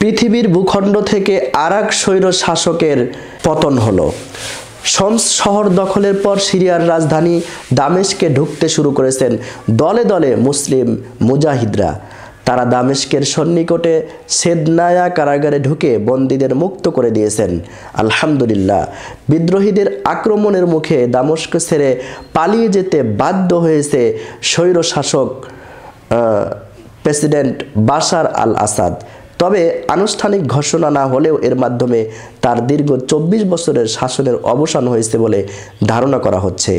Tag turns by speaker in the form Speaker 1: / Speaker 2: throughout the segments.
Speaker 1: পৃথিবীর ভূখণ্ড থেকে আরেক স্বৈর শাসকের পতন হলো। শমস শহর দখলের পর সিরিয়ার রাজধানী দামেস্কে ঢুকতে শুরু করেছেন দলে দলে মুসলিম মুজাহিদরা। তারা দামেস্কের সন্নিকটে সেদনায়া কারাগারে ঢুকে বন্দীদের মুক্ত করে দিয়েছেন। আলহামদুলিল্লাহ, বিদ্রোহীদের আক্রমণের মুখে দামেস্ক ছেড়ে পালিয়ে যেতে বাধ্য হয়েছে স্বৈর শাসক প্রেসিডেন্ট বাশার আল আসাদ। তবে আনুষ্ঠানিক ঘোষণা না হলেও এর মাধ্যমে তার দীর্ঘ 24 বছরের শাসনের অবসান হয়েছে বলে ধারণা করা হচ্ছে।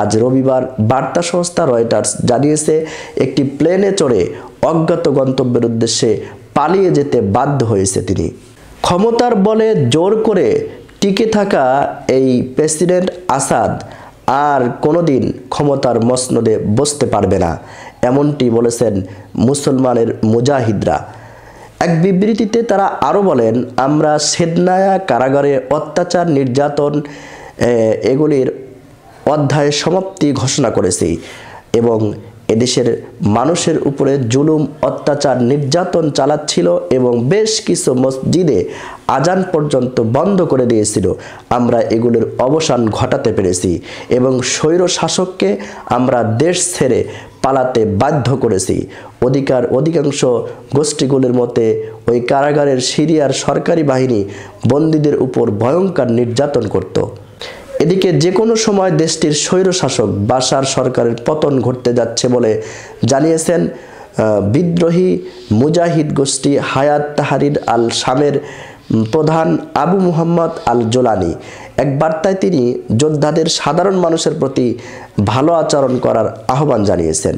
Speaker 1: আজ রবিবার বার্তা সংস্থা রয়টার্স জানিয়েছে, একটি প্লেনে চড়ে অজ্ঞাত গন্তব্যের উদ্দেশ্যে পালিয়ে যেতে বাধ্য হয়েছে তিনি। ক্ষমতার বলে জোর করে টিকে থাকা এই প্রেসিডেন্ট আসাদ আর কোনোদিন ক্ষমতার মসনদে বসতে পারবে না, এমনটি বলেছেন মুসলমানের মুজাহিদরা। এক বিবৃতিতে তারা আরও বলেন, আমরা সেদনায়া কারাগারে অত্যাচার নির্যাতন এগুলির অধ্যায়ের সমাপ্তি ঘোষণা করেছি এবং এদেশের মানুষের উপরে জুলুম অত্যাচার নির্যাতন চালাচ্ছিল এবং বেশ কিছু মসজিদে আজান পর্যন্ত বন্ধ করে দিয়েছিল। আমরা এগুলোর অবসান ঘটাতে পেরেছি এবং স্বৈর শাসককে আমরা দেশ ছেড়ে পালাতে বাধ্য করেছি। অধিকাংশ গোষ্ঠীগুলির মতে ওই কারাগারের সিরিয়ার সরকারি বাহিনী বন্দীদের উপর ভয়ঙ্কর নির্যাতন করত। এদিকে যে কোনো সময় দেশটির স্বৈরশাসক বাশার সরকারের পতন ঘটতে যাচ্ছে বলে জানিয়েছেন বিদ্রোহী মুজাহিদ গোষ্ঠী হায়াত তাহরির আল শামের প্রধান আবু মুহাম্মদ আল জোলানি। এক বার্তায় তিনি যোদ্ধাদের সাধারণ মানুষের প্রতি ভালো আচরণ করার আহ্বান জানিয়েছেন।